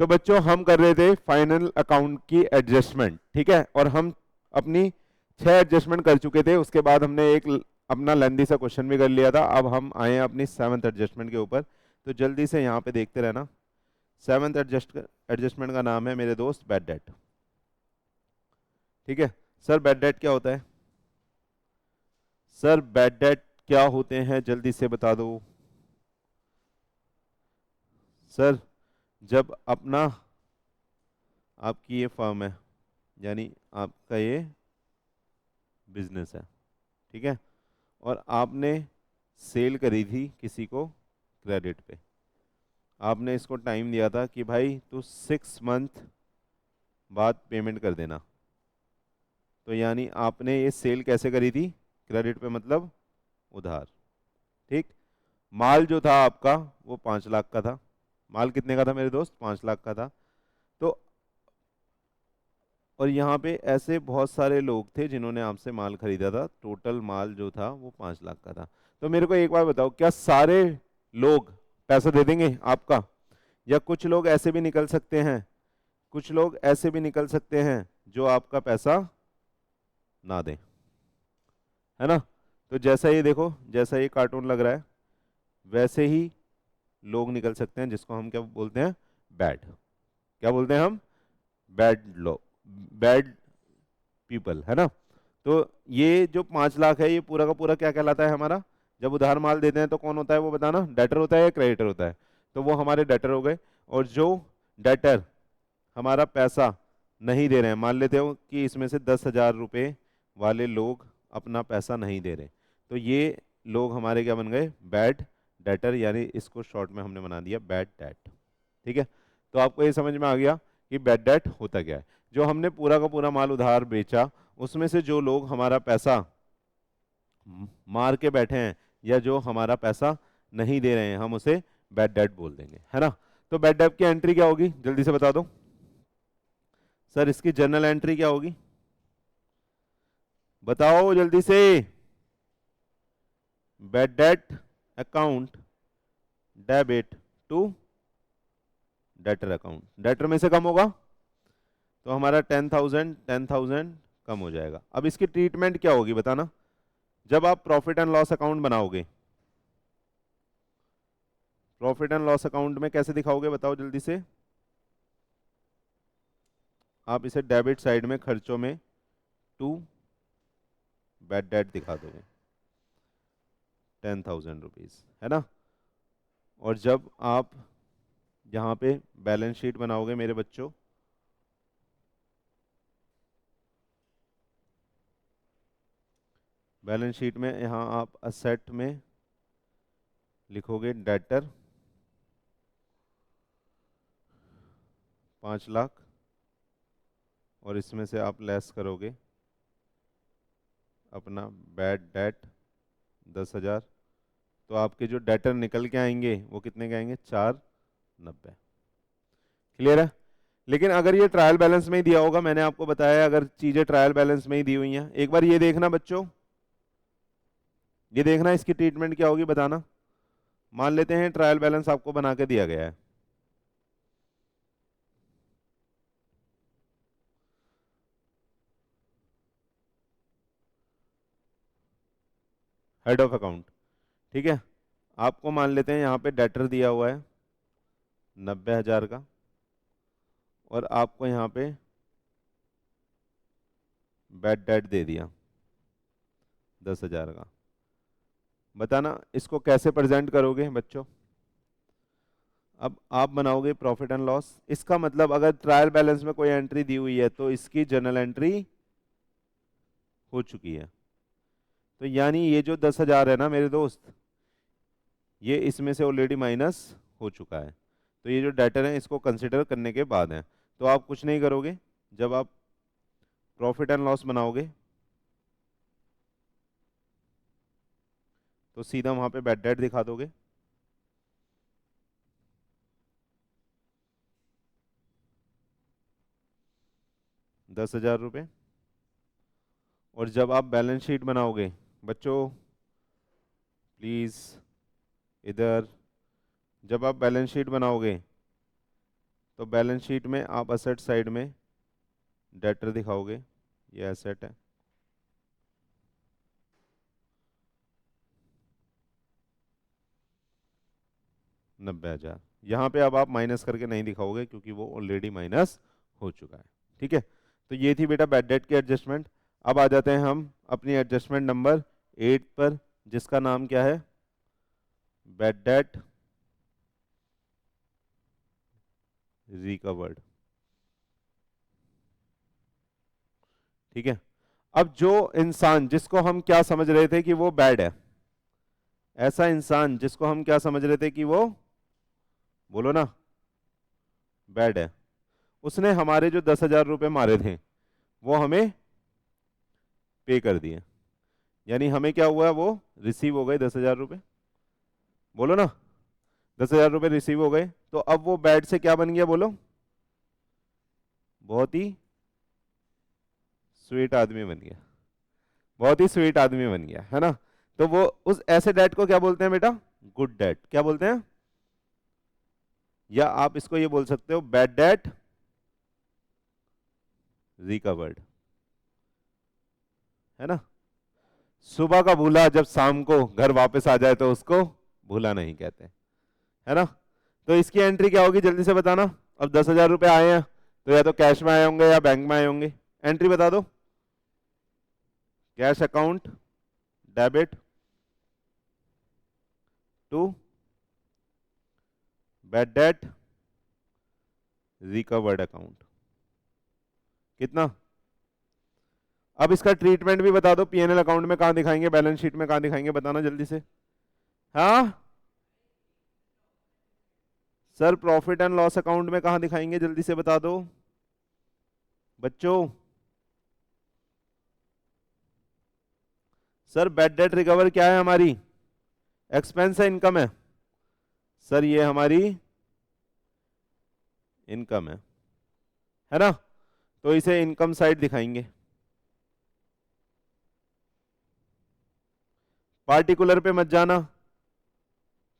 तो बच्चों हम कर रहे थे फाइनल अकाउंट की एडजस्टमेंट, ठीक है, और हम अपनी 6 एडजस्टमेंट कर चुके थे। उसके बाद हमने एक अपना लेंदी सा क्वेश्चन भी कर लिया था। अब हम आए हैं अपनी 7th एडजस्टमेंट के ऊपर। तो जल्दी से यहाँ पे देखते रहना। 7th एडजस्टमेंट का नाम है मेरे दोस्त बैड डेट। ठीक है सर, बैड डेट क्या होता है? सर बैड डेट क्या होते हैं जल्दी से बता दो सर। जब अपना आपकी ये फर्म है, यानी आपका ये बिजनेस है, ठीक है, और आपने सेल करी थी किसी को क्रेडिट पे। आपने इसको टाइम दिया था कि भाई तू 6 मंथ बाद पेमेंट कर देना। तो यानी आपने ये सेल कैसे करी थी? क्रेडिट पे, मतलब उधार। ठीक। माल जो था आपका वो 5 लाख का था। माल कितने का था मेरे दोस्त? 5 लाख का था। तो और यहाँ पे ऐसे बहुत सारे लोग थे जिन्होंने आपसे माल खरीदा था। टोटल माल जो था वो 5 लाख का था। तो मेरे को एक बार बताओ, क्या सारे लोग पैसा दे देंगे आपका, या कुछ लोग ऐसे भी निकल सकते हैं, कुछ लोग ऐसे भी निकल सकते हैं जो आपका पैसा ना दें, है ना? तो जैसा ये देखो, जैसा ये कार्टून लग रहा है, वैसे ही लोग निकल सकते हैं जिसको हम क्या बोलते हैं? बैड। क्या बोलते हैं हम? बैड लोग, बैड पीपल, है ना? तो ये जो 5 लाख है, ये पूरा का पूरा क्या कहलाता है हमारा? जब उधार माल देते हैं तो कौन होता है वो बताना? डेटर होता है या क्रेडिटर होता है? तो वो हमारे डेटर हो गए। और जो डेटर हमारा पैसा नहीं दे रहे हैं, मान लेते हो कि इसमें से 10,000 रुपये वाले लोग अपना पैसा नहीं दे रहे, तो ये लोग हमारे क्या बन गए? बैड डेटर, यानी इसको शॉर्ट में हमने बना दिया बैड डेट। ठीक है, तो आपको ये समझ में आ गया कि बैड डेट होता क्या है। जो हमने पूरा का पूरा माल उधार बेचा, उसमें से जो लोग हमारा पैसा मार के बैठे हैं या जो हमारा पैसा नहीं दे रहे हैं, हम उसे बैड डेट बोल देंगे, है ना? तो बैड डेट की एंट्री क्या होगी जल्दी से बता दो सर। इसकी जर्नल एंट्री क्या होगी? बताओ जल्दी से। Bad debt account debit to debtor account. Debtor में से कम होगा तो हमारा 10,000 कम हो जाएगा। अब इसकी ट्रीटमेंट क्या होगी बताना। जब आप प्रॉफिट एंड लॉस अकाउंट बनाओगे, प्रॉफिट एंड लॉस अकाउंट में कैसे दिखाओगे बताओ जल्दी से। आप इसे डेबिट साइड में खर्चों में टू बैड डेट दिखा दोगे, 10,000 रुपीज, है ना? और जब आप यहाँ पे बैलेंस शीट बनाओगे मेरे बच्चों, बैलेंस शीट में यहाँ आप असेट में लिखोगे डेटर 5 लाख, और इसमें से आप लेस करोगे अपना बैड डेट 10,000। तो आपके जो डेटर निकल के आएंगे वो कितने के आएंगे? 490। क्लियर है? लेकिन अगर ये ट्रायल बैलेंस में ही दिया होगा, मैंने आपको बताया अगर चीजें ट्रायल बैलेंस में ही दी हुई हैं, एक बार ये देखना बच्चों, ये देखना इसकी ट्रीटमेंट क्या होगी बताना। मान लेते हैं ट्रायल बैलेंस आपको बना के दिया गया है, हेड ऑफ अकाउंट, ठीक है। आपको मान लेते हैं यहाँ पे डेटर दिया हुआ है 90,000 का, और आपको यहाँ पे बैड डेट दे दिया 10,000 का। बताना इसको कैसे प्रेजेंट करोगे बच्चों। अब आप बनाओगे प्रॉफिट एंड लॉस। इसका मतलब अगर ट्रायल बैलेंस में कोई एंट्री दी हुई है तो इसकी जर्नल एंट्री हो चुकी है। तो यानी ये जो 10,000 है ना मेरे दोस्त, ये इसमें से ऑलरेडी माइनस हो चुका है। तो ये जो डेटर है इसको कंसिडर करने के बाद है। तो आप कुछ नहीं करोगे, जब आप प्रॉफिट एंड लॉस बनाओगे तो सीधा वहां पे बैड डेट दिखा दोगे, 10,000 रुपये। और जब आप बैलेंस शीट बनाओगे बच्चों, प्लीज इधर, जब आप बैलेंस शीट बनाओगे तो बैलेंस शीट में आप असेट साइड में डेटर दिखाओगे, ये एसेट है, $90,000। यहाँ पे अब आप माइनस करके नहीं दिखाओगे क्योंकि वो ऑलरेडी माइनस हो चुका है। ठीक है, तो ये थी बेटा बैड डेट की एडजस्टमेंट। अब आ जाते हैं हम अपनी एडजस्टमेंट नंबर 8 पर, जिसका नाम क्या है, बैड डेट रिकवर्ड। ठीक है, अब जो इंसान जिसको हम क्या समझ रहे थे कि वो बैड है, ऐसा इंसान जिसको हम क्या समझ रहे थे कि वो, बोलो ना, बैड है, उसने हमारे जो 10,000 रुपये मारे थे वो हमें पे कर दिए, यानी हमें क्या हुआ, वो रिसीव हो गए 10,000 रुपये, बोलो ना, 10,000 रुपये रिसीव हो गए। तो अब वो बैड से क्या बन गया, बोलो, बहुत ही स्वीट आदमी बन गया, बहुत ही स्वीट आदमी बन गया, है ना। तो वो उस ऐसे डेट को क्या बोलते हैं बेटा, गुड डेट। क्या बोलते हैं, या आप इसको ये बोल सकते हो बैड डेट रिकवर्ड, है ना। सुबह का भूला जब शाम को घर वापस आ जाए तो उसको भूला नहीं कहते, है ना। तो इसकी एंट्री क्या होगी, जल्दी से बताना। अब 10,000 रुपये आए हैं तो या तो कैश में आए होंगे या बैंक में आए होंगे, एंट्री बता दो। Cash account debit to bad debt recovered account, कितना। अब इसका ट्रीटमेंट भी बता दो, पीएनएल अकाउंट में कहां दिखाएंगे, बैलेंस शीट में कहां दिखाएंगे, बताना जल्दी से। हाँ sir, profit and loss account में कहां दिखाएंगे, जल्दी से बता दो बच्चों। सर बैड डेट रिकवर क्या है, हमारी एक्सपेंस है, इनकम है। सर ये हमारी इनकम है ना, तो इसे इनकम साइड दिखाएंगे। पार्टिकुलर पे मत जाना,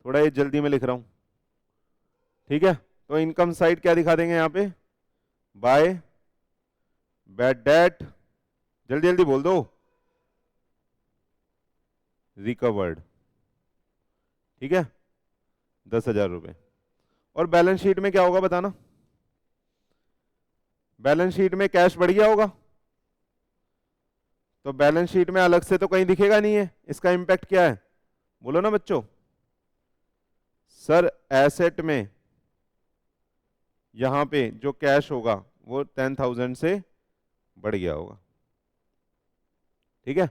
थोड़ा ये जल्दी में लिख रहा हूं, ठीक है। तो इनकम साइड क्या दिखा देंगे यहाँ पे, बाय बैड डेट, जल्दी जल्दी बोल दो, रिकवर्ड, ठीक है, 10,000 रुपये। और बैलेंस शीट में क्या होगा बताना, बैलेंस शीट में कैश बढ़ गया होगा, तो बैलेंस शीट में अलग से तो कहीं दिखेगा नहीं है, इसका इंपैक्ट क्या है, बोलो ना बच्चों। सर एसेट में यहां पे जो कैश होगा वो 10,000 से बढ़ गया होगा, ठीक है,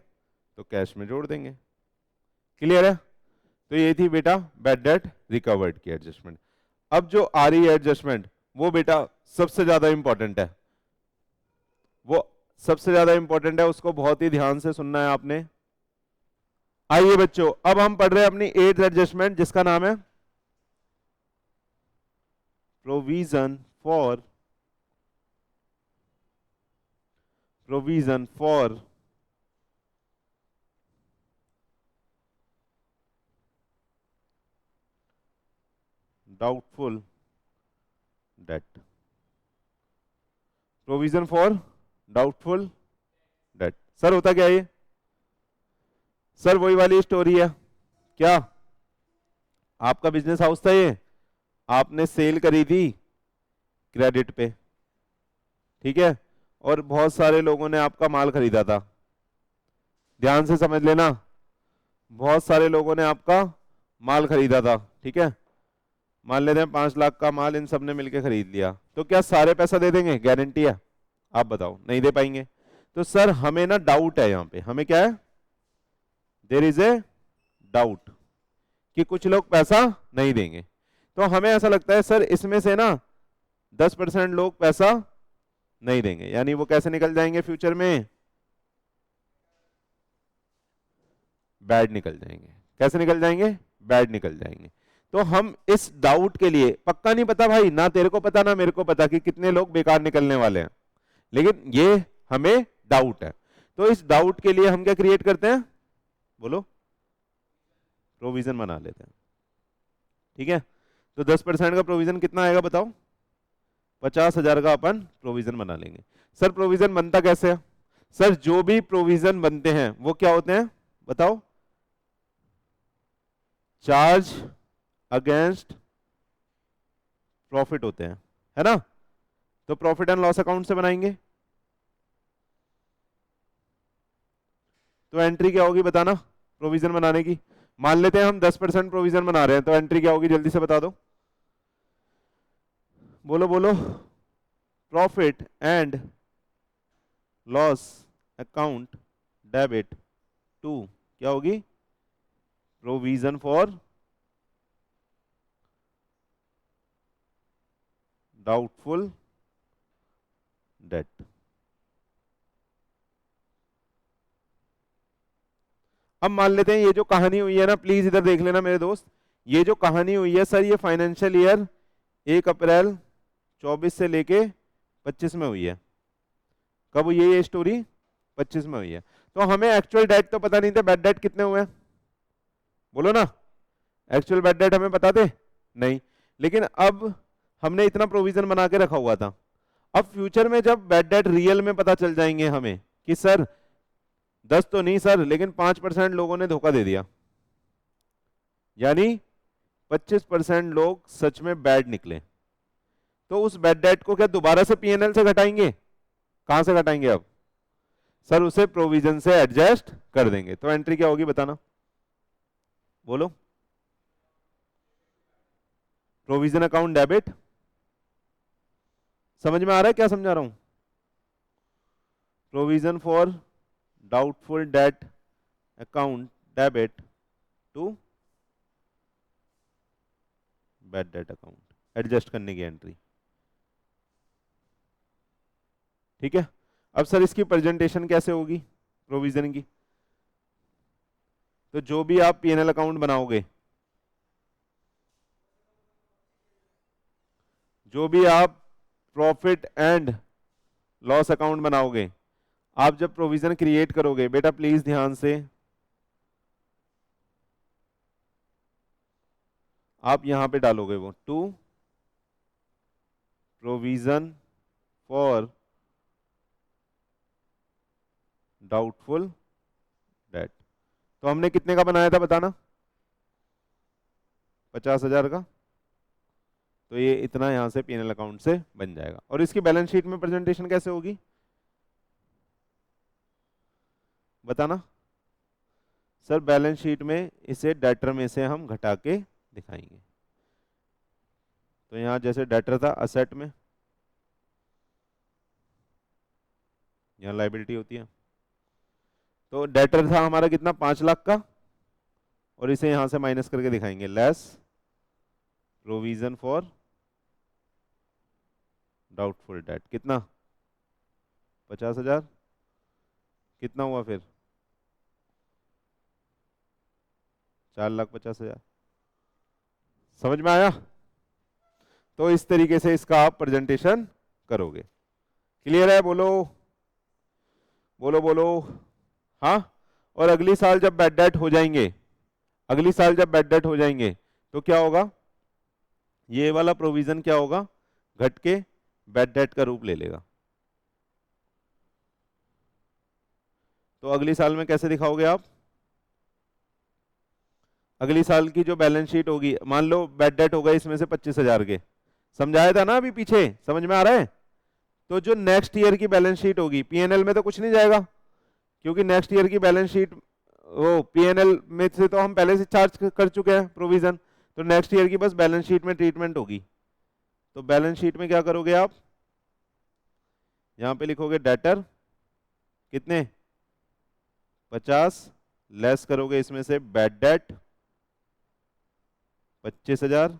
तो कैश में जोड़ देंगे। क्लियर है। तो ये थी बेटा बैड डेट रिकवर्ड की एडजस्टमेंट। अब जो आ रही है एडजस्टमेंट वो बेटा सबसे ज्यादा इंपॉर्टेंट है, वो सबसे ज्यादा इंपॉर्टेंट है, उसको बहुत ही ध्यान से सुनना है आपने। आइए बच्चों, अब हम पढ़ रहे हैं अपनी 8th एडजस्टमेंट, जिसका नाम है provision for doubtful date. Provision for doubtful date, sir होता क्या है ये, सर वही वाली स्टोरी है, क्या आपका बिजनेस हाउस था ये, आपने सेल करी थी क्रेडिट पे, ठीक है, और बहुत सारे लोगों ने आपका माल खरीदा था, ध्यान से समझ लेना, बहुत सारे लोगों ने आपका माल खरीदा था, ठीक है, मान लेते हैं 5 लाख का माल इन सब ने मिलकर खरीद लिया, तो क्या सारे पैसा दे देंगे, गारंटी है, आप बताओ, नहीं दे पाएंगे। तो सर हमें ना डाउट है, यहां पे हमें क्या है, देयर इज ए डाउट कि कुछ लोग पैसा नहीं देंगे। तो हमें ऐसा लगता है सर इसमें से ना 10% लोग पैसा नहीं देंगे, यानी वो कैसे निकल जाएंगे फ्यूचर में, बैड निकल जाएंगे। कैसे निकल जाएंगे, बैड निकल जाएंगे। तो हम इस डाउट के लिए, पक्का नहीं पता भाई, ना तेरे को पता ना मेरे को पता कि कितने लोग बेकार निकलने वाले हैं, लेकिन ये हमें डाउट है, तो इस डाउट के लिए हम क्या क्रिएट करते हैं, बोलो, प्रोविजन बना लेते हैं, ठीक है। तो 10% का प्रोविजन कितना आएगा बताओ, 50,000 का अपन प्रोविजन बना लेंगे। सर प्रोविजन बनता कैसे है? सर जो भी प्रोविजन बनते हैं वो क्या होते हैं बताओ? चार्ज अगेंस्ट प्रॉफिट होते हैं, है ना? तो प्रॉफिट एंड लॉस अकाउंट से बनाएंगे। तो एंट्री क्या होगी बताना प्रोविजन बनाने की? मान लेते हैं हम 10% प्रोविजन बना रहे हैं, तो एंट्री क्या होगी जल्दी से बता दो, बोलो बोलो। Profit and loss account debit to क्या होगी? Provision for doubtful debt. अब मान लेते हैं ये जो कहानी हुई है ना, प्लीज इधर देख लेना मेरे दोस्त, ये जो कहानी हुई है सर, ये फाइनेंशियल ईयर 1 अप्रैल 24 से लेके 25 में हुई है। कब हुई है ये स्टोरी? 25 में हुई है। तो हमें एक्चुअल डेट तो पता नहीं थे, बैड डेट कितने हुए हैं बोलो ना? एक्चुअल बैड डेट हमें पता थे नहीं, लेकिन अब हमने इतना प्रोविजन बना के रखा हुआ था। अब फ्यूचर में जब बैड डेट रियल में पता चल जाएंगे हमें कि सर 10 तो नहीं सर, लेकिन 5% लोगों ने धोखा दे दिया, यानी 25% लोग सच में बैड निकले, तो उस बैड डेट को क्या दोबारा से पीएनएल से घटाएंगे? कहां से घटाएंगे अब? सर उसे प्रोविजन से एडजस्ट कर देंगे। तो एंट्री क्या होगी बताना, बोलो? Provision account debit. समझ में आ रहा है क्या समझा रहा हूं? Provision for doubtful debt account debit to bad debt account, adjust करने की एंट्री। ठीक है। अब सर इसकी प्रेजेंटेशन कैसे होगी प्रोविजन की? तो जो भी आप पीएनएल अकाउंट बनाओगे, जो भी आप प्रॉफिट एंड लॉस अकाउंट बनाओगे, आप जब प्रोविजन क्रिएट करोगे, बेटा प्लीज ध्यान से, आप यहां पे डालोगे वो to provision for doubtful debt. तो हमने कितने का बनाया था बताना? 50,000 का। तो ये इतना यहां से पीएनएल अकाउंट से बन जाएगा। और इसकी बैलेंस शीट में प्रेजेंटेशन कैसे होगी बताना? सर बैलेंस शीट में इसे डेटर में से हम घटा के दिखाएंगे। तो यहां जैसे डेटर था असेट में, यहां लायबिलिटी होती है, तो डेटर था हमारा कितना? 5 लाख का, और इसे यहां से माइनस करके दिखाएंगे less provision for doubtful date. कितना? 50,000। कितना हुआ फिर? 4,50,000। समझ में आया? तो इस तरीके से इसका आप प्रेजेंटेशन करोगे। क्लियर है? बोलो बोलो बोलो। हाँ। और अगली साल जब बैड डेट हो जाएंगे, अगली साल जब बैड डेट हो जाएंगे तो क्या होगा? ये वाला प्रोविजन क्या होगा? घट के बैड डेट का रूप ले लेगा। तो अगली साल में कैसे दिखाओगे आप? अगली साल की जो बैलेंस शीट होगी, मान लो बैड डेट हो गए इसमें से 25,000 के, समझाया था ना अभी पीछे, समझ में आ रहा है? तो जो नेक्स्ट ईयर की बैलेंस शीट होगी, पीएनएल में तो कुछ नहीं जाएगा, क्योंकि नेक्स्ट ईयर की बैलेंस शीट वो पीएनएल में से तो हम पहले से चार्ज कर चुके हैं प्रोविजन, तो नेक्स्ट ईयर की बस बैलेंस शीट में ट्रीटमेंट होगी। तो बैलेंस शीट में क्या करोगे आप? यहां पे लिखोगे डेटर कितने? 50, लेस करोगे इसमें से बैड डेट 25,000,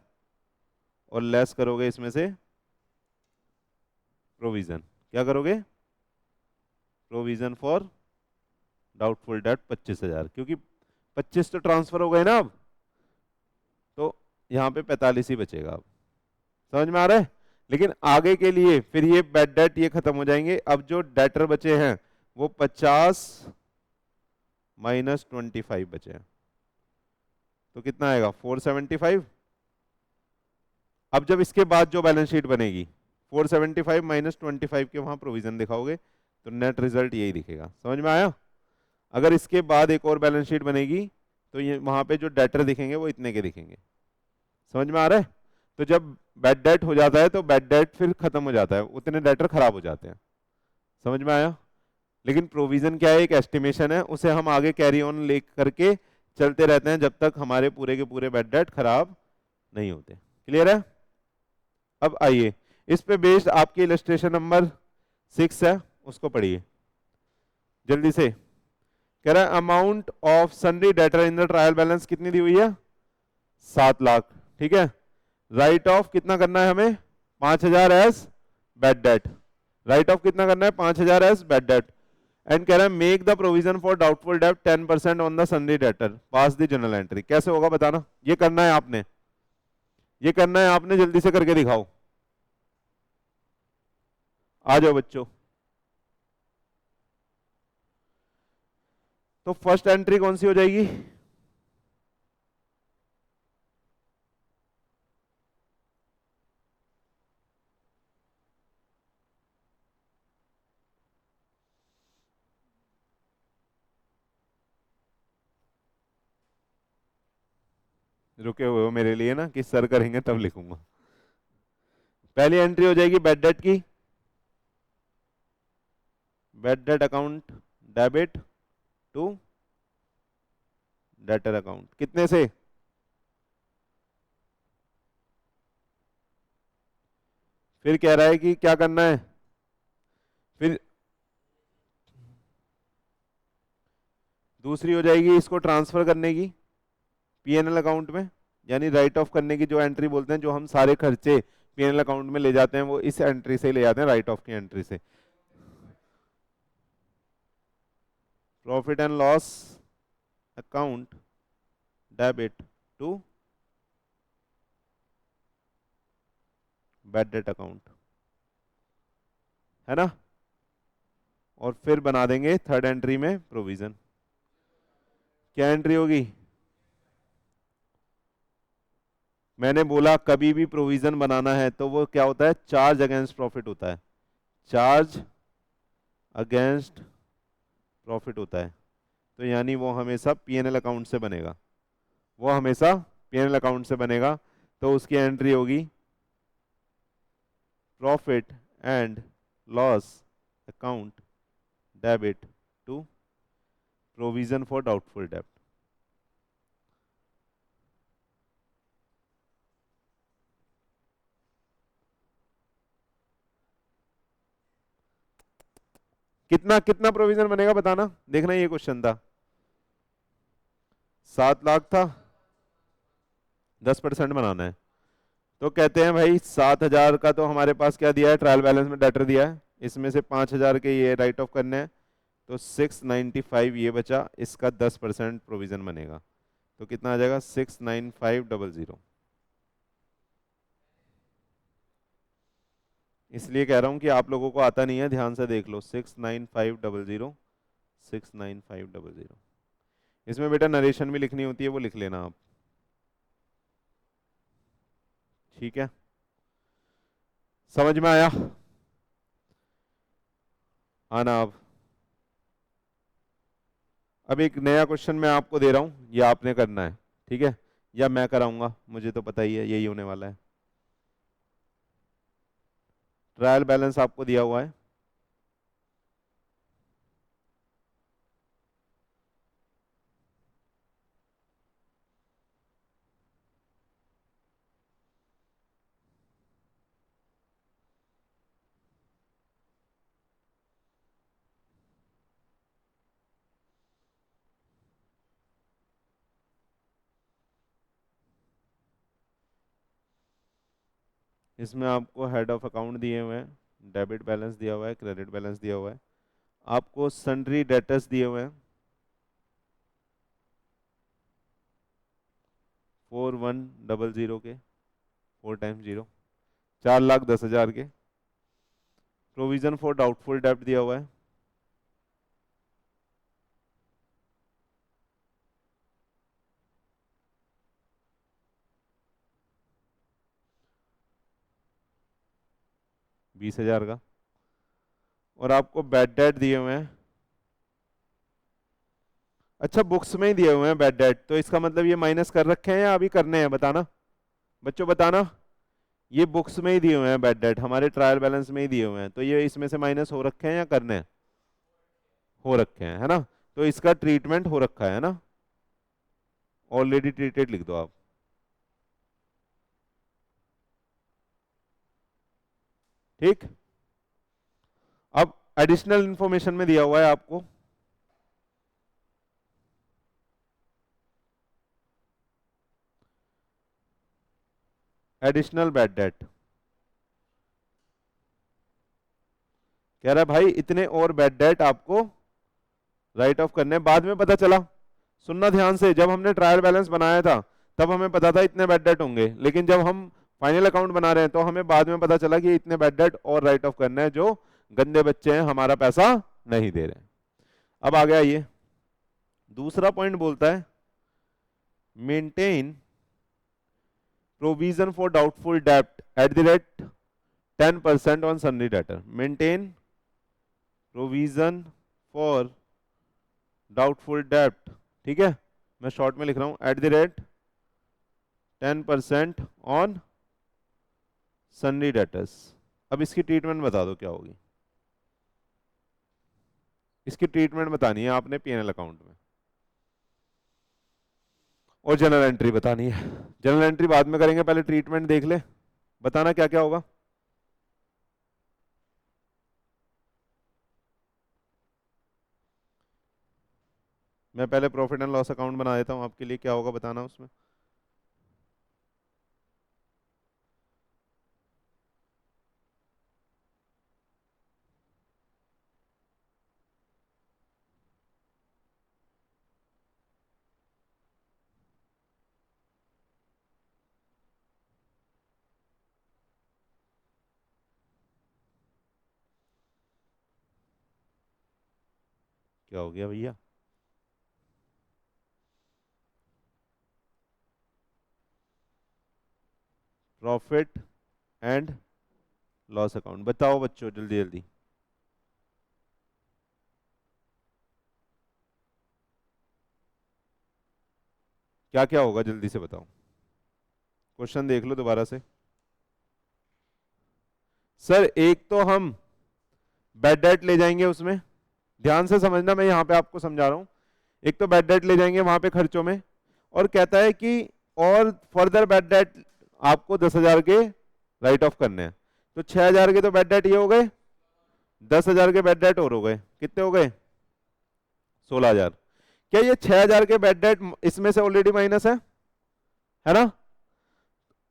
और लेस करोगे इसमें से प्रोविजन। क्या करोगे? प्रोविजन फॉर डाउटफुल डेट 25,000, क्योंकि 25 तो ट्रांसफर हो गए ना अब, तो यहां पे 45 ही बचेगा अब। समझ में आ रहा है? लेकिन आगे के लिए फिर ये बैड डेट ये खत्म हो जाएंगे। अब जो डेटर बचे हैं वो 50 माइनस 25 बचे हैं, तो कितना आएगा? 475। अब जब इसके बाद जो बैलेंस शीट बनेगी 475 माइनस 25 के वहां प्रोविजन दिखाओगे तो नेट रिजल्ट यही दिखेगा। समझ में आया? अगर इसके बाद एक और बैलेंस शीट बनेगी तो ये वहां पे जो डेटर दिखेंगे वो इतने के दिखेंगे। समझ में आ रहा है? तो जब बैड डेट हो जाता है तो बैड डेट फिर खत्म हो जाता है, उतने डेटर खराब हो जाते हैं। समझ में आया? लेकिन प्रोविजन क्या है, एक एस्टिमेशन है, उसे हम आगे कैरी ऑन ले करके चलते रहते हैं जब तक हमारे पूरे के पूरे बैड डेट खराब नहीं होते। क्लियर है? अब आइए इस पे बेस्ड आपकी इलस्ट्रेशन नंबर 6 है, उसको पढ़िए जल्दी से। कह रहा है amount of sundry debtor in the trial balance कितनी दी हुई है? 7 लाख। ठीक है, राइट ऑफ कितना करना है हमें? 5,000 as bad debt. Write off कितना करना है? 5,000 एज बैड डेट। एंड कह रहा है make the provision for doubtful date 10% on the sundry debtor, pass the general entry. कैसे होगा बताना? ये करना है आपने, ये करना है आपने, जल्दी से करके दिखाओ। आ जाओ बच्चों। तो फर्स्ट एंट्री कौन सी हो जाएगी? रुके हुए हो मेरे लिए ना कि सर करेंगे तब लिखूंगा। पहली एंट्री हो जाएगी बैड डेट की, bad debt account debit to debtor account. कितने से? फिर कह रहा है कि क्या करना है? फिर दूसरी हो जाएगी इसको ट्रांसफर करने की पीएनएल अकाउंट में, यानी राइट ऑफ करने की जो एंट्री बोलते हैं, जो हम सारे खर्चे पीएनएल अकाउंट में ले जाते हैं वो इस एंट्री से ले जाते हैं, राइट ऑफ की एंट्री से। Profit and loss account debit to bad debt account, है ना? और फिर बना देंगे थर्ड एंट्री में प्रोविजन। क्या एंट्री होगी? मैंने बोला कभी भी प्रोविजन बनाना है तो वो क्या होता है? चार्ज अगेंस्ट प्रॉफिट होता है, चार्ज अगेंस्ट प्रॉफिट होता है। तो यानी वो हमेशा पीएनएल अकाउंट से बनेगा, वो हमेशा पीएनएल अकाउंट से बनेगा। तो उसकी एंट्री होगी profit and loss account debit to provision for doubtful डेब्ट। कितना कितना प्रोविजन बनेगा बताना, देखना ये क्वेश्चन था। 7 लाख था, 10% बनाना है। तो कहते हैं भाई 7,000 का तो हमारे पास क्या दिया है? ट्रायल बैलेंस में डेटर दिया है, इसमें से 5,000 के ये राइट ऑफ करने हैं, तो 695 ये बचा, इसका 10% प्रोविजन बनेगा। तो कितना आ जाएगा? 69500। इसलिए कह रहा हूं कि आप लोगों को आता नहीं है, ध्यान से देख लो। 69500, 69500। इसमें बेटा नरेशन भी लिखनी होती है, वो लिख लेना आप। ठीक है, समझ में आया? आना अब एक नया क्वेश्चन मैं आपको दे रहा हूं, ये आपने करना है। ठीक है, या मैं कराऊंगा, मुझे तो पता ही है यही होने वाला है। ट्रायल बैलेंस आपको दिया हुआ है, इसमें आपको हेड ऑफ अकाउंट दिए हुए हैं, डेबिट बैलेंस दिया हुआ है, क्रेडिट बैलेंस दिया हुआ है, आपको सन्ड्री डेटर्स दिए हुए हैं 4100 के, 4 टाइम्स 0, 4,10,000 के। प्रोविजन फॉर डाउटफुल डेब्ट दिया हुआ है, 20,000 का, और आपको बैड डेट दिए हुए हैं, अच्छा बुक्स में ही दिए हुए हैं बैड डेट, तो इसका मतलब ये माइनस कर रखे हैं या अभी करने हैं, बताना बच्चों बताना। ये बुक्स में ही दिए हुए हैं बैड डेट, हमारे ट्रायल बैलेंस में ही दिए हुए हैं, तो ये इसमें से माइनस हो रखे हैं या करने हैं, हो रखे हैं, है ना। तो इसका ट्रीटमेंट हो रखा है ना, ऑलरेडी ट्रीटेड लिख दो आप। ठीक, अब एडिशनल इंफॉर्मेशन में दिया हुआ है आपको, एडिशनल बैड डेट, कह रहा है भाई इतने और बैड डेट आपको राइट ऑफ करने। बाद में पता चला, सुनना ध्यान से, जब हमने ट्रायल बैलेंस बनाया था तब हमें पता था इतने बैड डेट होंगे, लेकिन जब हम फाइनल अकाउंट बना रहे हैं तो हमें बाद में पता चला कि इतने बैड डेट और राइट ऑफ करने हैं जो गंदे बच्चे हैं, हमारा पैसा नहीं दे रहे। अब आगे आइए, दूसरा पॉइंट बोलता है मेंटेन प्रोविजन फॉर डाउटफुल डेब्ट at the rate 10% on Sunny debtor. Maintain provision for doubtful डेब्ट, ठीक है, मैं शॉर्ट में लिख रहा हूं, at the rate 10% on Sunny debtors. अब इसकी ट्रीटमेंट बता दो क्या होगी, इसकी ट्रीटमेंट बतानी है आपने पीएनएल अकाउंट में, और जनरल एंट्री बतानी है। जनरल एंट्री बाद में करेंगे, पहले ट्रीटमेंट देख ले, बताना क्या क्या होगा। मैं पहले प्रॉफिट एंड लॉस अकाउंट बना देता हूं आपके लिए, क्या होगा बताना उसमें। क्या हो गया भैया, प्रॉफिट एंड लॉस अकाउंट बताओ बच्चों जल्दी जल्दी। क्या क्या होगा जल्दी से बताओ, क्वेश्चन देख लो दोबारा से। सर एक तो हम बैड डेट ले जाएंगे उसमें, ध्यान से समझना, मैं यहाँ पे आपको समझा रहा हूँ। एक तो बैड डेट ले जाएंगे वहां पे खर्चों में, और कहता है कि और फर्दर बैड डेट आपको 10,000 के राइट ऑफ करने हैं। तो 6,000 के तो बैड डेट ये हो गए, 10,000 के बैड डेट और हो गए, कितने हो गए, 16,000। क्या ये 6,000 के बैड डेट इसमें से ऑलरेडी माइनस है ना।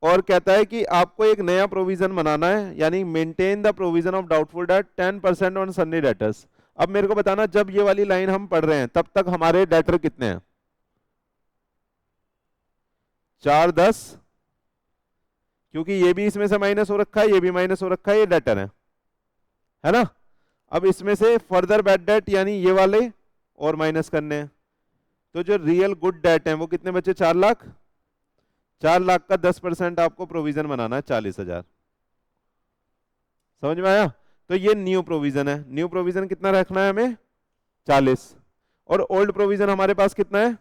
और कहता है कि आपको एक नया प्रोविजन बनाना है, यानी maintain the provision of doubtful debt 10% on Sunny debtors. अब मेरे को बताना, जब ये वाली लाइन हम पढ़ रहे हैं तब तक हमारे डेटर कितने हैं, 4, 10, क्योंकि ये भी इसमें से माइनस हो रखा है, ये भी माइनस हो रखा है, ये डेटर है ना। अब इसमें से फर्दर बैड डेट यानी ये वाले और माइनस करने हैं, तो जो रियल गुड डेट है वो कितने बचे, 4 लाख। 4 लाख का 10% आपको प्रोविजन बनाना है, 40,000। समझ में आया। तो ये न्यू प्रोविजन है, न्यू प्रोविजन कितना रखना है हमें, 40, और ओल्ड प्रोविजन हमारे पास कितना है,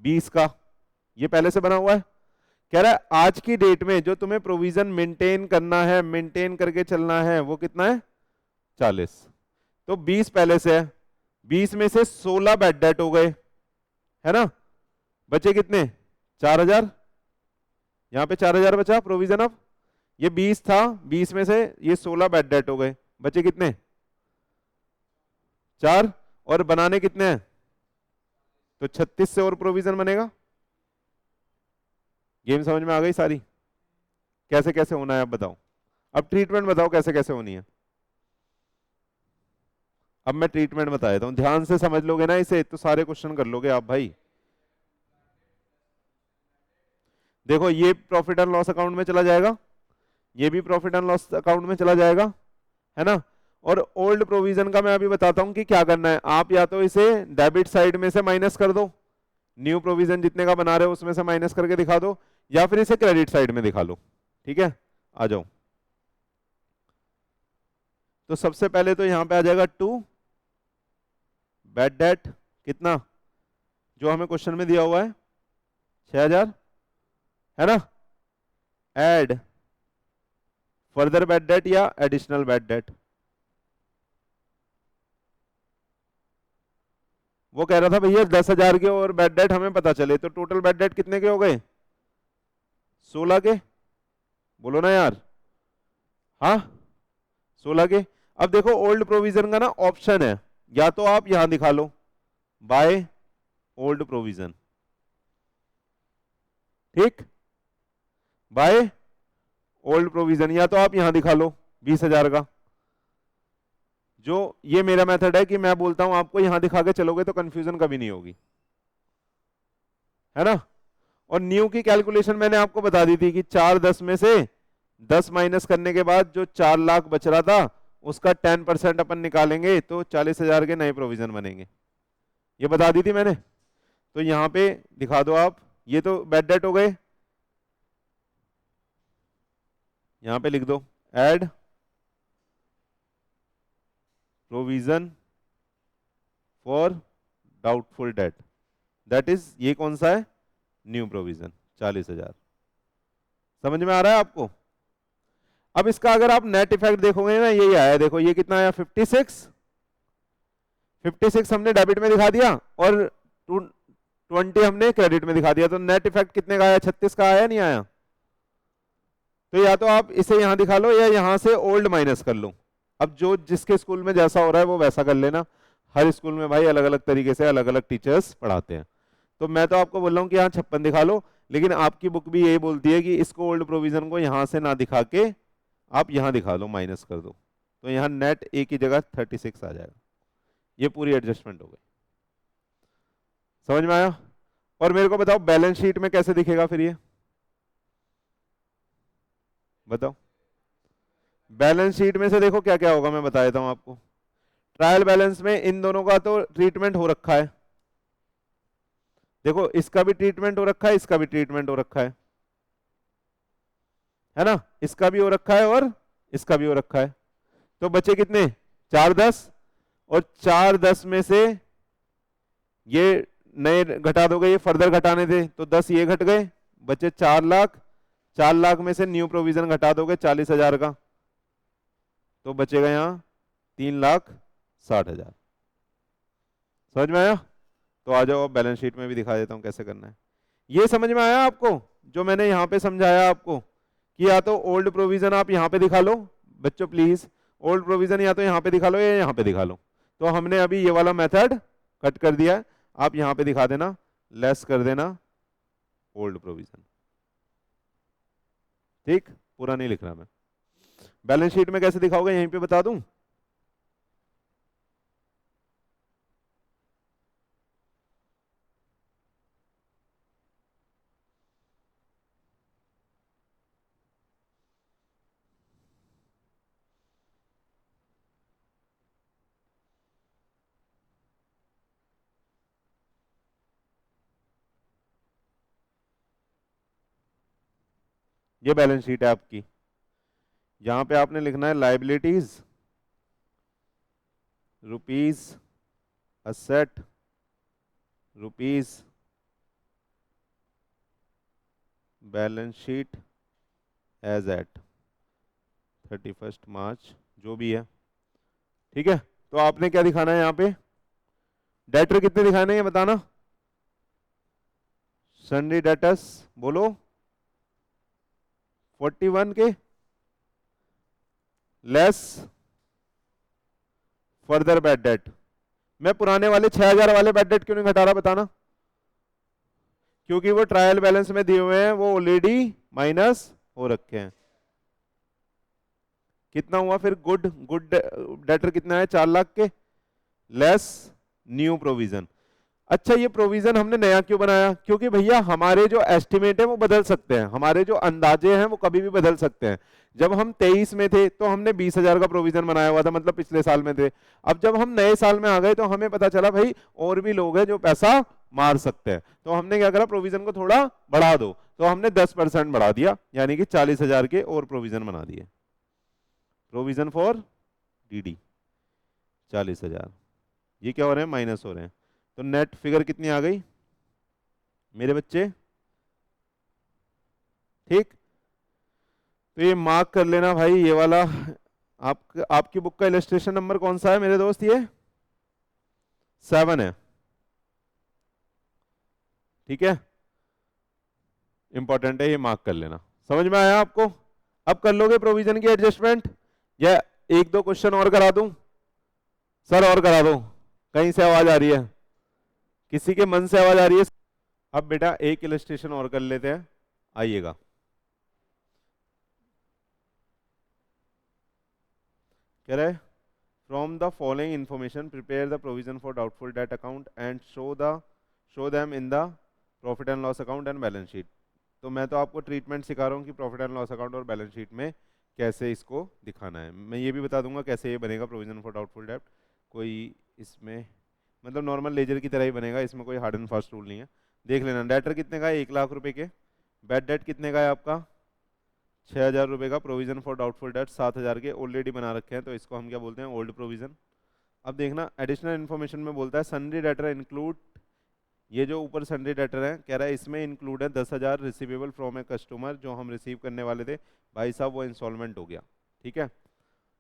20 का, ये पहले से बना हुआ है। कह रहा है आज की डेट में जो तुम्हें प्रोविजन मेंटेन करना है, मेंटेन करके चलना है, वो कितना है, 40। तो 20 पहले से है, 20 में से 16 बैड डेट हो गए, है ना, बचे कितने, 4,000। यहां पे 4,000 बचा प्रोविजन। अब ये 20 था, 20 में से ये 16 बैड डेट हो गए, बचे कितने, 4, और बनाने कितने हैं, तो 36 से और प्रोविजन बनेगा। गेम समझ में आ गई सारी, कैसे कैसे होना है अब बताओ। अब ट्रीटमेंट बताओ कैसे कैसे होनी है। अब मैं ट्रीटमेंट बता देता हूं, ध्यान से समझ लोगे ना इसे तो सारे क्वेश्चन कर लोगे आप भाई। देखो ये प्रॉफिट एंड लॉस अकाउंट में चला जाएगा, ये भी प्रॉफिट एंड लॉस अकाउंट में चला जाएगा, है ना। और ओल्ड प्रोविजन का मैं अभी बताता हूं कि क्या करना है। आप या तो इसे डेबिट साइड में से माइनस कर दो, न्यू प्रोविजन जितने का बना रहे हो उसमें से माइनस करके दिखा दो, या फिर इसे क्रेडिट साइड में दिखा लो। ठीक है, आ जाओ। तो सबसे पहले तो यहां पे आ जाएगा 2 बैड डेट कितना, जो हमें क्वेश्चन में दिया हुआ है 6000, है ना। ऐड फर्दर बैड डेट या एडिशनल बैड डेट, वो कह रहा था भैया 10,000 के और बैड डेट हमें पता चले, तो टोटल बैड डेट कितने के हो गए 16 के, बोलो ना यार, हाँ 16 के। अब देखो ओल्ड प्रोविजन का ना ऑप्शन है, या तो आप यहां दिखा लो बाय ओल्ड प्रोविजन, ठीक, बाय ओल्ड प्रोविजन, या तो आप यहां दिखा लो 20,000 का। जो ये मेरा मेथड है कि मैं बोलता हूं आपको यहां दिखा के चलोगे तो कंफ्यूजन कभी नहीं होगी, है ना। और न्यू की कैलकुलेशन मैंने आपको बता दी थी कि 4/10 में से 10 माइनस करने के बाद जो 4 लाख बच रहा था उसका 10% अपन निकालेंगे तो 40,000 के नए प्रोविजन बनेंगे, ये बता दी थी मैंने। तो यहां पे दिखा दो आप, ये तो बैड डेट हो गए, यहां पे लिख दो add provision for doubtful date, that is ये कौन सा है न्यू प्रोविजन 40,000। समझ में आ रहा है आपको। अब इसका अगर आप नेट इफेक्ट देखोगे ना, यही आया, देखो ये कितना आया 56 हमने डेबिट में दिखा दिया और 20 हमने क्रेडिट में दिखा दिया, तो नेट इफेक्ट कितने का आया 36 का आया, नहीं आया। तो या तो आप इसे यहां दिखा लो या यहां से ओल्ड माइनस कर लो। अब जो जिसके स्कूल में जैसा हो रहा है वो वैसा कर लेना, हर स्कूल में भाई अलग अलग तरीके से अलग अलग टीचर्स पढ़ाते हैं। तो मैं तो आपको बोल रहा हूँ कि यहाँ 56 दिखा लो, लेकिन आपकी बुक भी यही बोलती है कि इसको ओल्ड प्रोविजन को यहां से ना दिखा के आप यहां दिखा लो, माइनस कर दो, तो यहाँ नेट ए की जगह 36 आ जाएगा। ये पूरी एडजस्टमेंट हो गई, समझ में आया। और मेरे को बताओ बैलेंस शीट में कैसे दिखेगा फिर ये, बताओ। बैलेंस शीट में से देखो क्या क्या होगा, मैं बता देता हूं आपको। ट्रायल बैलेंस में इन दोनों का तो ट्रीटमेंट हो रखा है, देखो इसका भी ट्रीटमेंट हो रखा है, इसका भी ट्रीटमेंट हो रखा है ना, इसका भी हो रखा है और इसका भी हो रखा है। तो बचे कितने 4/10, और 4/10 में से ये नए घटा दोगे, ये फर्दर घटाने थे तो 10 ये घट गए, बचे 4 लाख। 4 लाख में से न्यू प्रोविजन घटा दोगे 40,000 का, तो बचेगा यहाँ 3,60,000। समझ में आया। तो आ जाओ, अब बैलेंस शीट में भी दिखा देता हूं कैसे करना है। ये समझ में आया आपको जो मैंने यहाँ पे समझाया आपको, कि या तो ओल्ड प्रोविजन आप यहाँ पे दिखा लो, बच्चों प्लीज ओल्ड प्रोविजन या तो यहाँ पे दिखा लो या यहाँ पे दिखा लो। तो हमने अभी ये वाला मेथड कट कर दिया है, आप यहाँ पे दिखा देना, लेस कर देना ओल्ड प्रोविजन, ठीक, पूरा नहीं लिख रहा मैं। बैलेंस शीट में कैसे दिखाओगे यहीं पे बता दूं, ये बैलेंस शीट है आपकी। यहां पे आपने लिखना है liabilities rupees asset rupees balance sheet as at 31 March, जो भी है, ठीक है। तो आपने क्या दिखाना है यहाँ पे, डेटर कितने दिखाने हैं बताना, सन्डी डेटर्स बोलो 41 के, लेस फर्दर बैड डेट। मैं पुराने वाले 6,000 वाले बैड डेट क्यों नहीं घटा रहा बताना, क्योंकि वो ट्रायल बैलेंस में दिए हुए हैं, वो ऑलरेडी माइनस हो रखे हैं। कितना हुआ फिर, गुड डेटर कितना है 4 लाख के, लेस न्यू प्रोविजन। अच्छा, ये प्रोविजन हमने नया क्यों बनाया, क्योंकि भैया हमारे जो एस्टिमेट है वो बदल सकते हैं, हमारे जो अंदाजे हैं वो कभी भी बदल सकते हैं। जब हम 23 में थे तो हमने 20,000 का प्रोविजन बनाया हुआ था, मतलब पिछले साल में थे। अब जब हम नए साल में आ गए तो हमें पता चला भाई और भी लोग हैं जो पैसा मार सकते हैं, तो हमने क्या करा, प्रोविजन को थोड़ा बढ़ा दो, तो हमने 10% बढ़ा दिया, यानी कि 40,000 के और प्रोविजन बना दिए, प्रोविजन फॉर DD 40,000, ये क्या हो रहे हैं, माइनस हो रहे हैं। तो नेट फिगर कितनी आ गई मेरे बच्चे, ठीक। तो ये मार्क कर लेना भाई, ये वाला आपकी बुक का इलस्ट्रेशन नंबर कौन सा है मेरे दोस्त, ये 7 है, ठीक है, इंपॉर्टेंट है, ये मार्क कर लेना। समझ में आया आपको? अब कर लोगे प्रोविजन की एडजस्टमेंट, या एक दो क्वेश्चन और करा दूं? सर और करा दो, कहीं से आवाज आ रही है, किसी के मन से आवाज आ रही है? अब बेटा एक इलस्ट्रेशन और कर लेते हैं, आइएगा। कह रहे from the following information prepare the provision for doubtful debt account and show them in the profit and loss account and balance sheet. तो मैं तो आपको ट्रीटमेंट सिखा रहा हूँ कि प्रॉफिट एंड लॉस अकाउंट और बैलेंस शीट में कैसे इसको दिखाना है। मैं ये भी बता दूंगा कैसे ये बनेगा प्रोविजन फॉर डाउटफुल डेट। कोई इसमें मतलब नॉर्मल लेजर की तरह ही बनेगा, इसमें कोई हार्ड एंड फास्ट रूल नहीं है। देख लेना, डेटर कितने का है, 1 लाख रुपए के। बैड डेट कितने का है आपका, 6,000 रुपये का। प्रोविजन फॉर डाउटफुल डेट 7,000 के ऑलरेडी बना रखे हैं, तो इसको हम क्या बोलते हैं, ओल्ड प्रोविजन। अब देखना एडिशनल इन्फॉर्मेशन में बोलता है सन्ड्री डेटर इंक्लूड, ये जो ऊपर सन्ड्री डेटर है कह रहा है इसमें इंक्लूड है 10,000 रिसीवेबल फ्रॉम ए कस्टमर, जो हम रिसीव करने वाले थे। भाई साहब वो इंस्टॉलमेंट हो गया, ठीक है,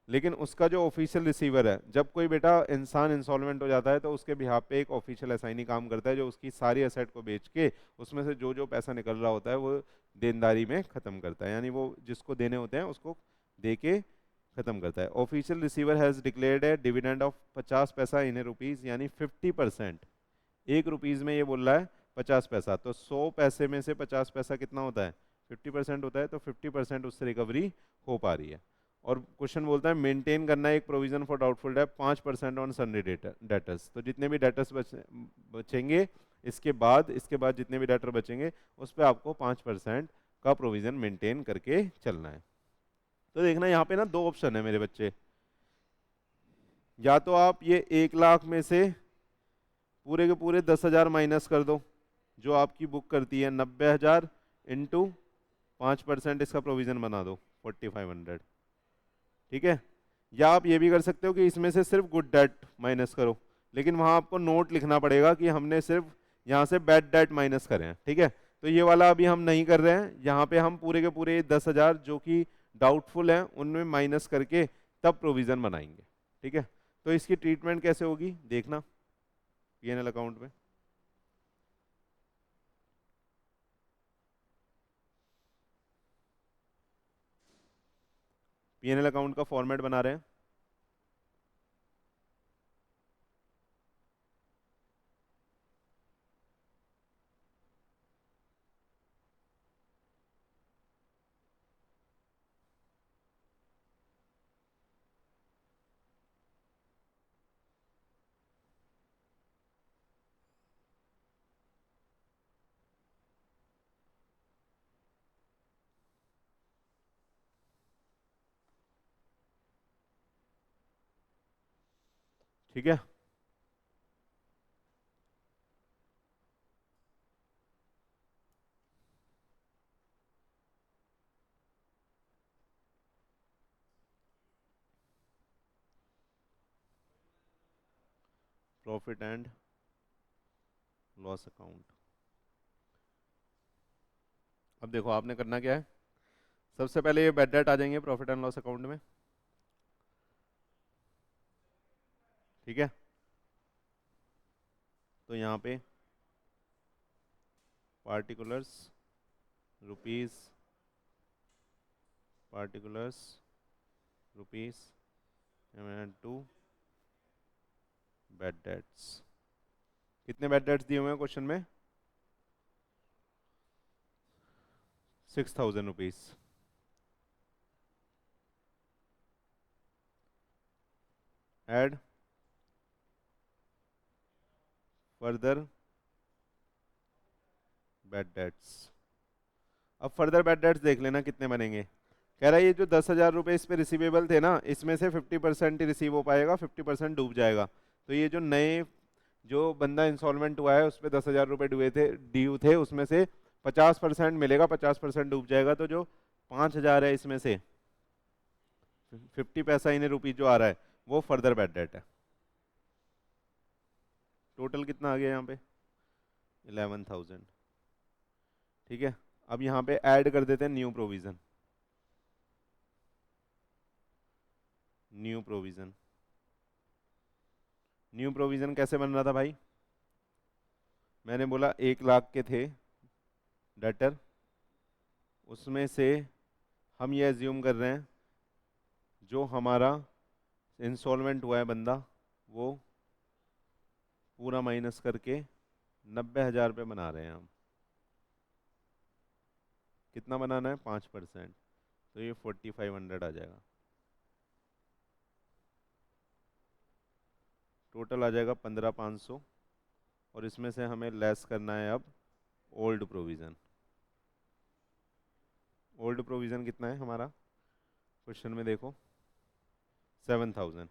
लेकिन उसका जो ऑफिशियल रिसीवर है, जब कोई बेटा इंसान इंसॉल्वेंट हो जाता है तो उसके बिहाफ पे एक ऑफिशियल असाइनी काम करता है, जो उसकी सारी एसेट को बेच के उसमें से जो जो पैसा निकल रहा होता है वो देनदारी में ख़त्म करता है, यानी वो जिसको देने होते हैं उसको दे के ख़त्म करता है। ऑफिशियल रिसीवर हैज़ डिक्लेयर्ड है डिविडेंड ऑफ 50 पैसा इन रुपीज़, यानी 50%। 1 रुपीज़ में ये बोल रहा है 50 पैसा, तो 100 पैसे में से 50 पैसा कितना होता है, 50% होता है, तो 50% उससे रिकवरी हो पा रही है। और क्वेश्चन बोलता है मेंटेन करना है एक provision for doubtful date 5% on sundry debtors. तो जितने भी डेटर्स बचेंगे इसके बाद जितने भी डेटर बचेंगे उस पर आपको 5% का प्रोविजन मेंटेन करके चलना है। तो देखना यहाँ पे ना 2 ऑप्शन है मेरे बच्चे, या तो आप ये 1 लाख में से पूरे के पूरे 10,000 माइनस कर दो, जो आपकी बुक करती है 90,000 इंटू 5% इसका प्रोविजन बना दो 4,500, ठीक है। या आप ये भी कर सकते हो कि इसमें से सिर्फ गुड डेट माइनस करो, लेकिन वहां आपको नोट लिखना पड़ेगा कि हमने सिर्फ यहाँ से बैड डेट माइनस करे हैं, ठीक है। तो ये वाला अभी हम नहीं कर रहे हैं, यहाँ पे हम पूरे के पूरे 10,000 जो कि डाउटफुल हैं उनमें माइनस करके तब प्रोविजन बनाएंगे, ठीक है। तो इसकी ट्रीटमेंट कैसे होगी देखना P&L अकाउंट में। P&L अकाउंट का फॉर्मेट बना रहे हैं, ठीक है। Profit and loss account. अब देखो आपने करना क्या है, सबसे पहले ये बैड डेट आ जाएंगे प्रॉफिट एंड लॉस अकाउंट में, ठीक है। तो यहाँ पे particulars rupees, particulars rupees to bad debts. कितने बैड डेट्स दिए हुए हैं क्वेश्चन में, 6,000 rupees. Add further bad debts. अब फर्दर बैड डेट्स देख लेना कितने बनेंगे। कह रहा है ये जो 10,000 रुपये इस पे रिसीवेबल थे ना, इसमें से 50% ही रिसीव हो पाएगा, 50% डूब जाएगा। तो ये जो नए जो बंदा इंस्टॉलमेंट हुआ है उस पर 10,000 रुपये ड्यू थे, उसमें से 50% मिलेगा, 50% डूब जाएगा। तो जो 5,000 है इसमें से 50 पैसा इन रुपीज जो आ रहा है वो फर्दर बैड डेट है। टोटल कितना आ गया यहाँ पे 11,000। ठीक है, अब यहाँ पे ऐड कर देते हैं new provision. New provision, new provision कैसे बन रहा था भाई? मैंने बोला 1 लाख के थे डेटर, उसमें से हम ये एज्यूम कर रहे हैं जो हमारा इंस्टॉलमेंट हुआ है बंदा वो पूरा माइनस करके 90,000 रुपये बना रहे हैं हम। कितना बनाना है? 5%, तो ये 4,500 आ जाएगा। टोटल आ जाएगा 15,500, और इसमें से हमें लेस करना है अब ओल्ड प्रोविज़न। ओल्ड प्रोविज़न कितना है हमारा क्वेश्चन में देखो 7,000,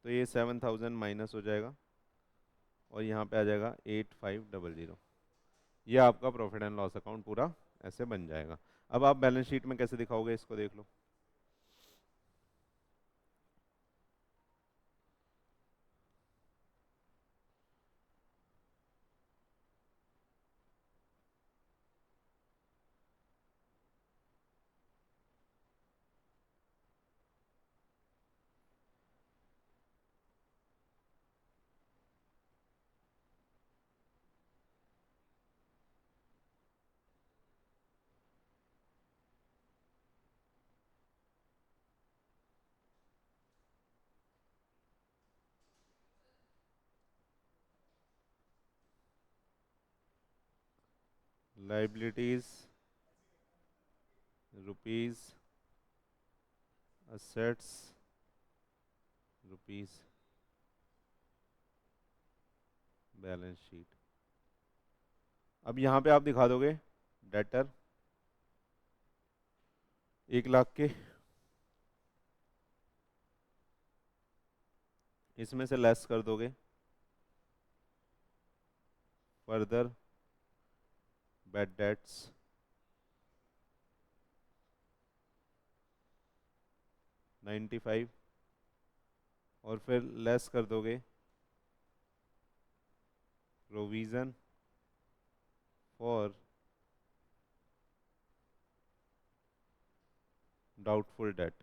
तो ये 7,000 माइनस हो जाएगा और यहाँ पे आ जाएगा 8,500। ये आपका प्रॉफिट एंड लॉस अकाउंट पूरा ऐसे बन जाएगा। अब आप बैलेंस शीट में कैसे दिखाओगे इसको देख लो। Liabilities rupees, assets rupees, balance sheet. अब यहाँ पे आप दिखा दोगे डेटर 1 लाख के, इसमें से लेस कर दोगे फर्दर बैड डेट्स 95, और फिर लेस कर दोगे प्रोविज़न फॉर डाउटफुल डेट।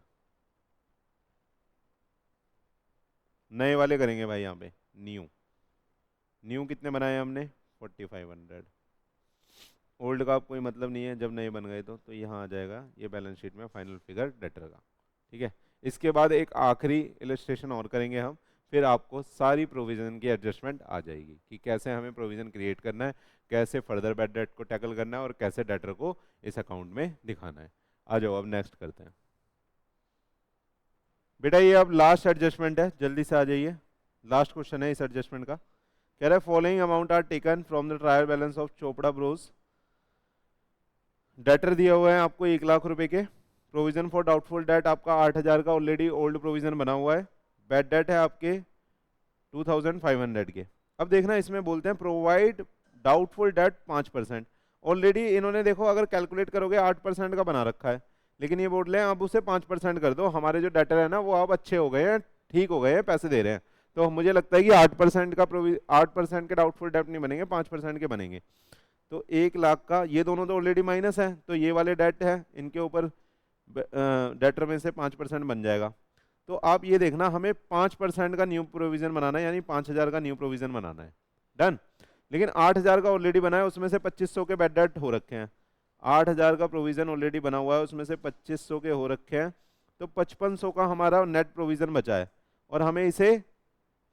नए वाले करेंगे भाई यहाँ पे न्यू। न्यू कितने बनाए हमने 4,500। ओल्ड का कोई मतलब नहीं है, जब नए बन गए तो यहाँ आ जाएगा ये बैलेंस शीट में फाइनल फिगर डेटर का। ठीक है, इसके बाद एक आखिरी इलस्ट्रेशन और करेंगे हम, फिर आपको सारी प्रोविजन की एडजस्टमेंट आ जाएगी कि कैसे हमें प्रोविजन क्रिएट करना है, कैसे फर्दर बैड डेट को टैकल करना है और कैसे डेटर को इस अकाउंट में दिखाना है। आ जाओ अब नेक्स्ट करते हैं। बेटा ये अब लास्ट एडजस्टमेंट है, जल्दी से आ जाइए। लास्ट क्वेश्चन है इस एडजस्टमेंट का। कह रहा है following amount are taken from the trial balance of Chopra bros. Debtor दिया हुआ है आपको 1 लाख रुपए के। प्रोविजन फॉर डाउटफुल डेट आपका 8,000 का ऑलरेडी ओल्ड प्रोविजन बना हुआ है। बैड डेट है आपके 2,500 के। अब देखना इसमें बोलते हैं प्रोवाइड डाउटफुल डेट 5%। ऑलरेडी इन्होंने देखो अगर कैलकुलेट करोगे 8% का बना रखा है, लेकिन ये बोल रहे हैं अब उसे 5% कर दो। हमारे जो डेटर है ना वो अब अच्छे हो गए हैं, ठीक हो गए हैं, पैसे दे रहे हैं, तो मुझे लगता है कि 8% का 8% के डाउटफुल डेट नहीं बनेंगे, 5% के बनेंगे। तो 1 लाख का ये दोनों तो ऑलरेडी माइनस है, तो ये वाले डेट है इनके ऊपर डेटर में से 5% बन जाएगा। तो आप ये देखना हमें 5% का न्यू प्रोविजन बनाना है, यानी 5,000 का न्यू प्रोविजन बनाना है। डन। लेकिन 8,000 का ऑलरेडी बना है, उसमें से 2,500 के बैड डेट हो रखे हैं। 8,000 का प्रोविजन ऑलरेडी बना हुआ है, उसमें से 2,500 के हो रखे हैं, तो 5,500 का हमारा नेट प्रोविजन बचा है और हमें इसे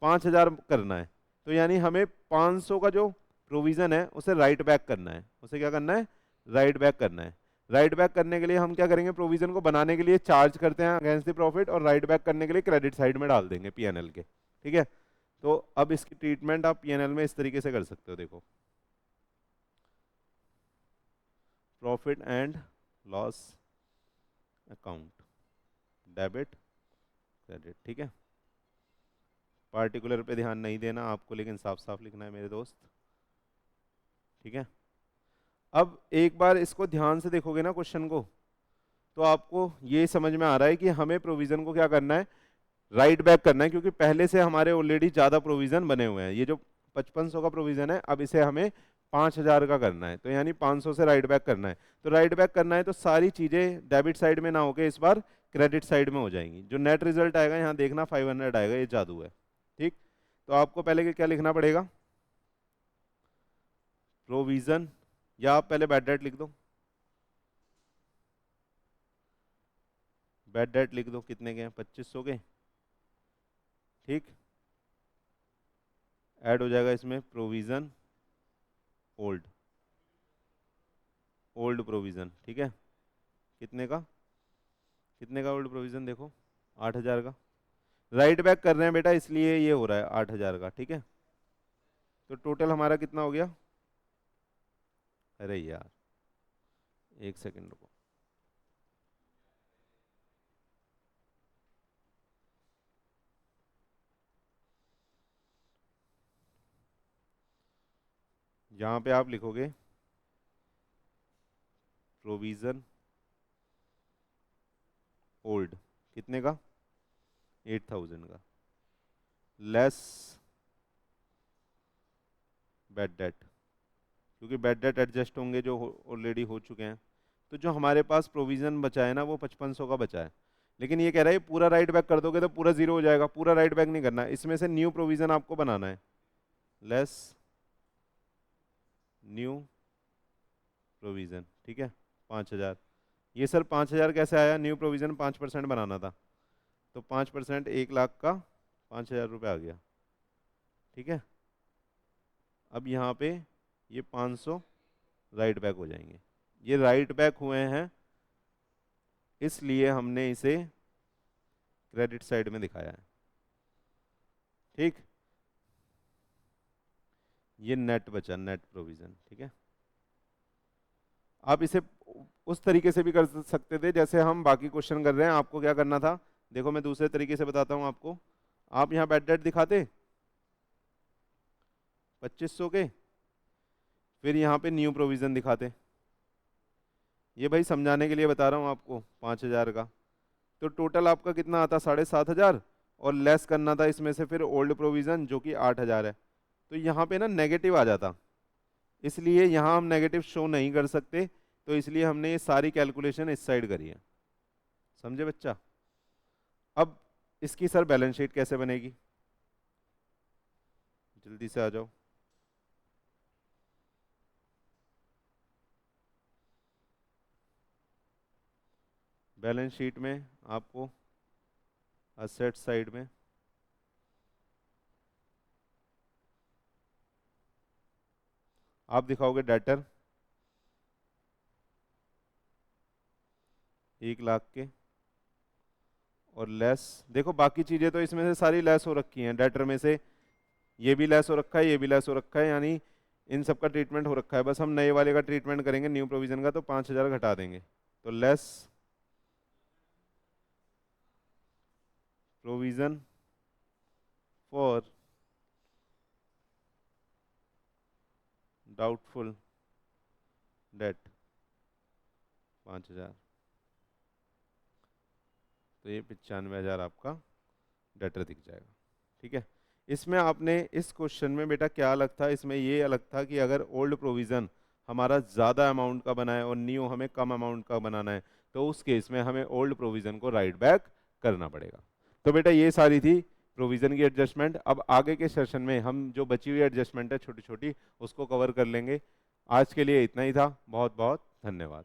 5,000 करना है। तो यानी हमें 500 का जो प्रोविजन है उसे राइट बैक करना है। उसे क्या करना है? राइट बैक करना है। राइट बैक करने के लिए हम क्या करेंगे? प्रोविजन को बनाने के लिए चार्ज करते हैं अगेंस्ट द प्रॉफिट और राइट बैक करने के लिए क्रेडिट साइड में डाल देंगे पीएनएल के। ठीक है, तो अब इसकी ट्रीटमेंट आप पीएनएल में इस तरीके से कर सकते हो। देखो profit and loss account, debit credit. ठीक है, पार्टिकुलर पे ध्यान नहीं देना आपको, लेकिन साफ साफ लिखना है मेरे दोस्त। ठीक है, अब एक बार इसको ध्यान से देखोगे ना क्वेश्चन को, तो आपको ये समझ में आ रहा है कि हमें प्रोविजन को क्या करना है, राइट बैक करना है, क्योंकि पहले से हमारे ऑलरेडी ज़्यादा प्रोविज़न बने हुए हैं। ये जो 5500 का प्रोविज़न है, अब इसे हमें 5000 का करना है, तो यानी 500 से राइट बैक करना है। तो राइट बैक करना है तो सारी चीज़ें डेबिट साइड में ना होके इस बार क्रेडिट साइड में हो जाएंगी। जो नेट रिजल्ट आएगा यहाँ देखना 500 आएगा, ये जादू है। ठीक, तो आपको पहले क्या लिखना पड़ेगा, प्रोविज़न, या आप पहले बैड डेट लिख दो, बैड डेट लिख दो, कितने के हैं, 2500 के। ठीक, ऐड हो जाएगा इसमें प्रोविज़न ओल्ड, ओल्ड प्रोविज़न। ठीक है, कितने का, कितने का ओल्ड प्रोविज़न, देखो 8000 का। राइट बैक कर रहे हैं बेटा, इसलिए ये हो रहा है 8000 का। ठीक है, तो टोटल हमारा कितना हो गया, अरे यार एक सेकंड रुको, यहाँ पे आप लिखोगे प्रोविज़न ओल्ड, कितने का, 8000 का, लेस बैड डेट, क्योंकि बैड डेट एडजस्ट होंगे जो ऑलरेडी हो चुके हैं। तो जो हमारे पास प्रोविज़न बचा है ना, वो 5500 का बचा है। लेकिन ये कह रहा है पूरा राइट बैक कर दोगे तो पूरा जीरो हो जाएगा, पूरा राइट बैक नहीं करना, इसमें से न्यू प्रोविज़न आपको बनाना है, लेस न्यू प्रोविज़न। ठीक है, 5000। ये सर 5000 कैसे आया, न्यू प्रोविज़न 5% बनाना था, तो 5% 1 लाख का 5000 रुपये आ गया। ठीक है, अब यहाँ पे ये 500 राइट बैक हो जाएंगे। ये राइट बैक हुए हैं, इसलिए हमने इसे क्रेडिट साइड में दिखाया है। ठीक, ये नेट बचा, नेट प्रोविज़न। ठीक है, आप इसे उस तरीके से भी कर सकते थे जैसे हम बाकी क्वेश्चन कर रहे हैं। आपको क्या करना था, देखो मैं दूसरे तरीके से बताता हूँ आपको। आप यहाँ बैड डेट दिखाते 2500 के, फिर यहाँ पे न्यू प्रोविज़न दिखाते। ये भाई समझाने के लिए बता रहा हूँ आपको, 5000 का, तो टोटल आपका कितना आता, 7500, और लेस करना था इसमें से फिर ओल्ड प्रोविज़न जो कि 8000 है। तो यहाँ पे ना नेगेटिव आ जाता, इसलिए यहाँ हम नेगेटिव शो नहीं कर सकते, तो इसलिए हमने ये सारी कैलकुलेशन इस साइड करी है। समझे बच्चा। अब इसकी सर बैलेंस शीट कैसे बनेगी, जल्दी से आ जाओ। बैलेंस शीट में आपको असेट साइड में आप दिखाओगे डेटर 1 लाख के, और लेस, देखो बाकी चीज़ें तो इसमें से सारी लेस हो रखी हैं, डेटर में से ये भी लेस हो रखा है, ये भी लेस हो रखा है, यानी इन सब का ट्रीटमेंट हो रखा है। बस हम नए वाले का ट्रीटमेंट करेंगे, न्यू प्रोविज़न का, तो 5000 घटा देंगे, तो less provision for doubtful date 5000, तो ये 95,000 आपका डेटर दिख जाएगा। ठीक है, इसमें आपने इस क्वेश्चन में बेटा क्या अलग था, इसमें ये अलग था कि अगर ओल्ड प्रोविज़न हमारा ज़्यादा अमाउंट का बना है और न्यू हमें कम अमाउंट का बनाना है, तो उस केस में हमें ओल्ड प्रोविज़न को राइट बैक करना पड़ेगा। तो बेटा ये सारी थी प्रोविज़न की एडजस्टमेंट। अब आगे के सेशन में हम जो बची हुई एडजस्टमेंट है छोटी छोटी, उसको कवर कर लेंगे। आज के लिए इतना ही था, बहुत बहुत धन्यवाद।